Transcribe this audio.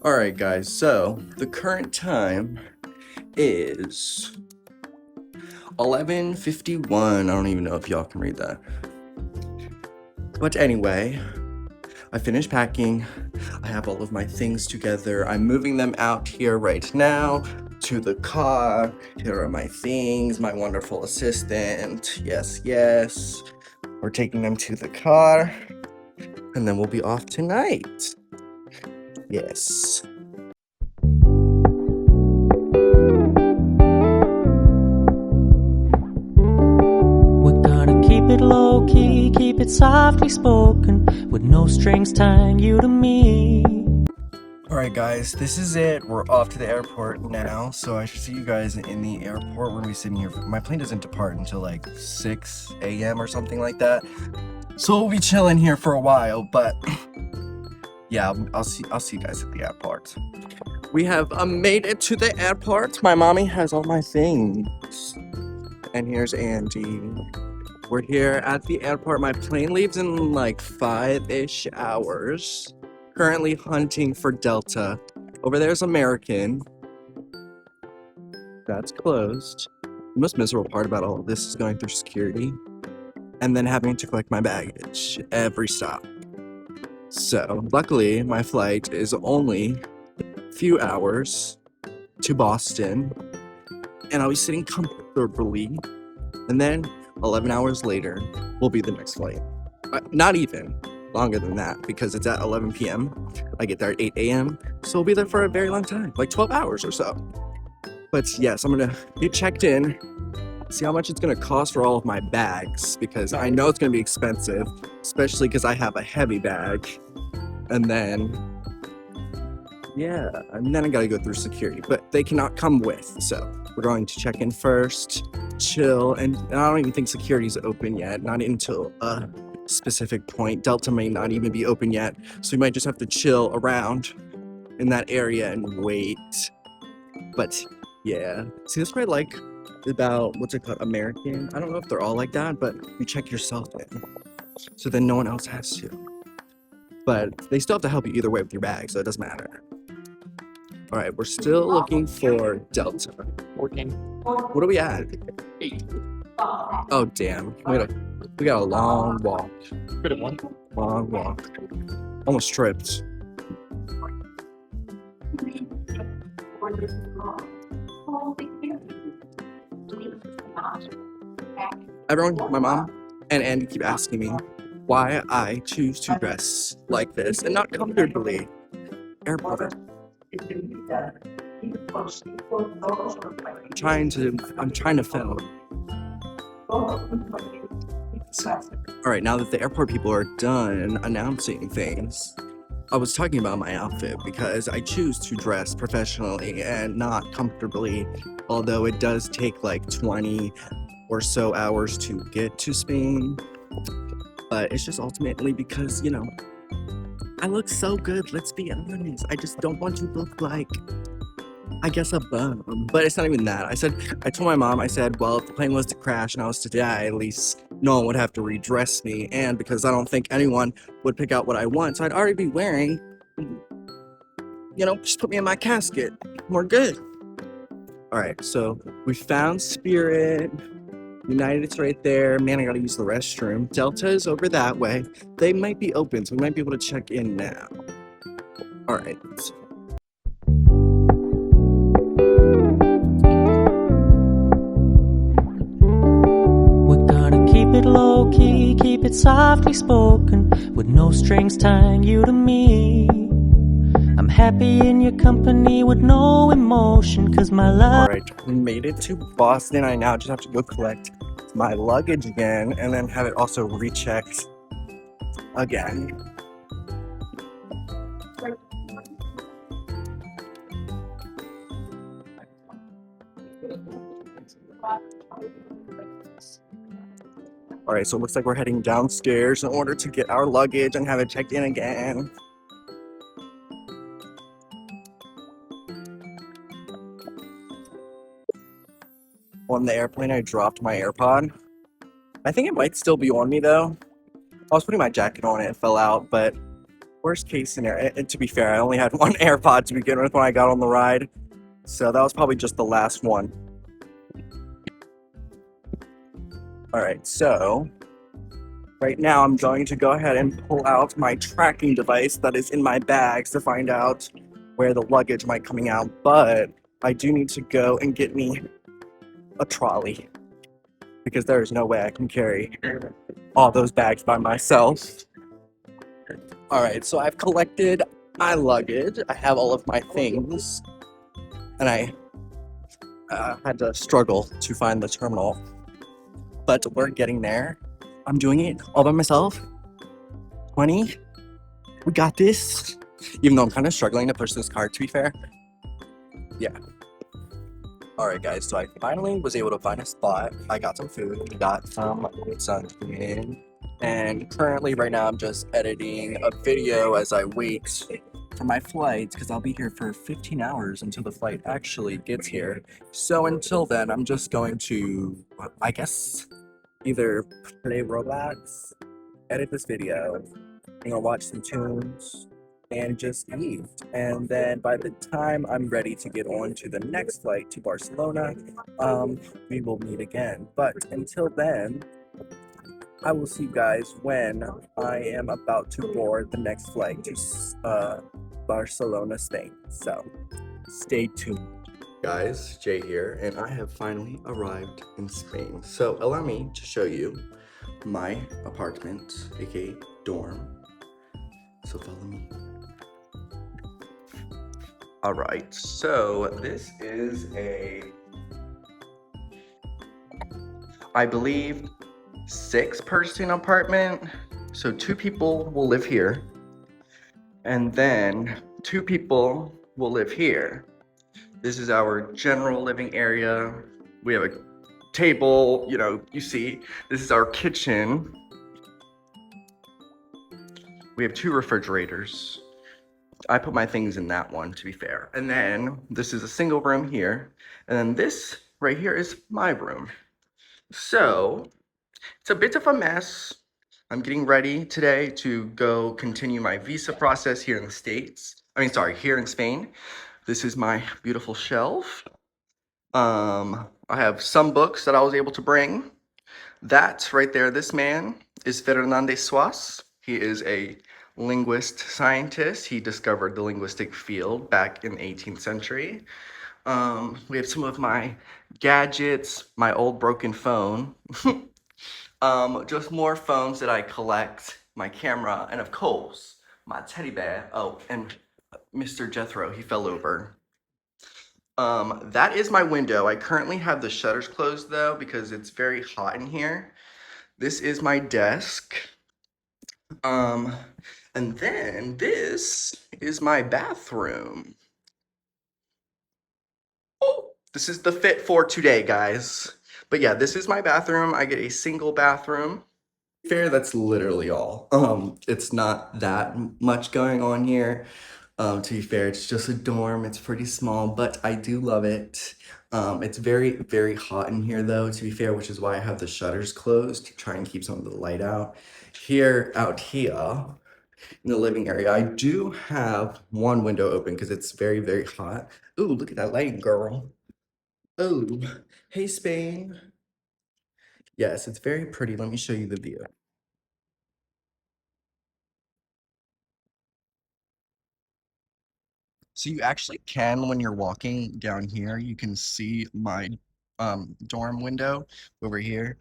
Alright guys, so the current time is 11:51. I don't even know if y'all can read that. But anyway, I finished packing. I have all of my things together. I'm moving them out here right now to the car. Here are my things, my wonderful assistant. Yes, yes. We're taking them to the car, and then we'll be off tonight. Yes. We're gonna keep it low key, keep it softly spoken, with no strings tying you to me. Alright guys, this is it. We're off to the airport now, so I should see you guys in the airport. We're gonna be sitting here. My plane doesn't depart until like 6 a.m. or something like that. So we'll be chilling here for a while, but yeah, I'll see you guys at the airport. We have made it to the airport. My mommy has all my things. And here's Andy. We're here at the airport. My plane leaves in like 5-ish hours. Currently hunting for Delta. Over there's American. That's closed. The most miserable part about all of this is going through security and then having to collect my baggage every stop. So luckily my flight is only a few hours to Boston, and I'll be sitting comfortably, and then 11 hours later will be the next flight. Not even longer than that, because it's at 11 p.m. I get there at 8 a.m. So we'll be there for a very long time, like 12 hours or so. But yes, I'm gonna get checked in, see how much it's gonna cost for all of my bags, because I know it's gonna be expensive, especially because I have a heavy bag. And then, yeah, and then I gotta go through security, but they cannot come with. So we're going to check in first, chill, and I don't even think security's open yet, not until specific point. Delta may not even be open yet, so we might just have to chill around in that area and wait. But yeah, see, that's what I like about what's it called, American. I don't know if they're all like that, but you check yourself in, so then no one else has to. But they still have to help you either way with your bag, so it doesn't matter. All right, we're still looking for Delta. 14. What are we at? 8. Oh damn, we got a long walk. Bit of one. Long walk. Almost tripped. Everyone, my mom and Andy keep asking me why I choose to dress like this and not comfortably. Airport. I'm trying to film. Alright, now that the airport people are done announcing things, I was talking about my outfit because I choose to dress professionally and not comfortably, although it does take like 20 or so hours to get to Spain. But it's just ultimately because, you know, I look so good, let's be honest. I just don't want to look like, I guess, a bum. But it's not even that. I told my mom, I said, well, if the plane was to crash and I was to die, at least no one would have to redress me. And because I don't think anyone would pick out what I want, so I'd already be wearing, you know, just put me in my casket. We're good. All right, so we found Spirit. United's right there. Man, I gotta use the restroom. Delta is over that way. They might be open, so we might be able to check in now. All right. We're gonna keep it low key, keep it softly spoken, with no strings tying you to me. I'm happy in your company with no emotion, cause my love. Alright, we made it to Boston. I now just have to go collect my luggage again and then have it also rechecked again. Alright, so it looks like we're heading downstairs in order to get our luggage and have it checked in again. On the airplane, I dropped my AirPod. I think it might still be on me though. I was putting my jacket on it, it fell out, but worst case scenario, and to be fair, I only had one AirPod to begin with when I got on the ride. So that was probably just the last one. Alright, so right now I'm going to go ahead and pull out my tracking device that is in my bags to find out where the luggage might coming out, but I do need to go and get me a trolley because there is no way I can carry all those bags by myself. Alright, so I've collected my luggage, I have all of my things, and I had to struggle to find the terminal, but we're getting there. I'm doing it all by myself. 20, we got this. Even though I'm kind of struggling to push this cart, to be fair. Yeah. Alright guys, so I finally was able to find a spot. I got some food, got some sunscreen, and currently right now I'm just editing a video as I wait for my flight because I'll be here for 15 hours until the flight actually gets here. So until then, I'm just going to, I guess, either play Roblox, edit this video, watch some tunes, and just eat. And then by the time I'm ready to get on to the next flight to Barcelona, we will meet again. But until then, I will see you guys when I am about to board the next flight to Barcelona, Spain. So stay tuned. Guys, Jay here, and I have finally arrived in Spain. So allow me to show you my apartment, aka dorm. So follow me. Alright, so this is I believe 6-person apartment. So 2 people will live here, and then 2 people will live here. This is our general living area. We have a table, you see. This is our kitchen. We have 2 refrigerators. I put my things in that one, to be fair. And then this is a single room here. And then this right here is my room. So it's a bit of a mess. I'm getting ready today to go continue my visa process here in the States. Here in Spain. This is my beautiful shelf. I have some books that I was able to bring. That right there, this man is Fernández Suárez. He is a linguist scientist. He discovered the linguistic field back in the 18th century. We have some of my gadgets, my old broken phone, just more phones that I collect, my camera, and of course, my teddy bear. Oh, and Mr. Jethro, he fell over. That is my window. I currently have the shutters closed though because it's very hot in here. This is my desk. And then this is my bathroom. Oh, this is the fit for today, guys. But yeah, this is my bathroom. I get a single bathroom. Fair, that's literally all. It's not that much going on here. To be fair, it's just a dorm. It's pretty small, but I do love it. It's very, very hot in here though, to be fair, which is why I have the shutters closed to try and keep some of the light out. Out here in the living area, I do have one window open because it's very, very hot. Ooh, look at that lighting, girl. Oh, hey, Spain. Yes, it's very pretty. Let me show you the view. So you actually can, when you're walking down here, you can see my dorm window over here.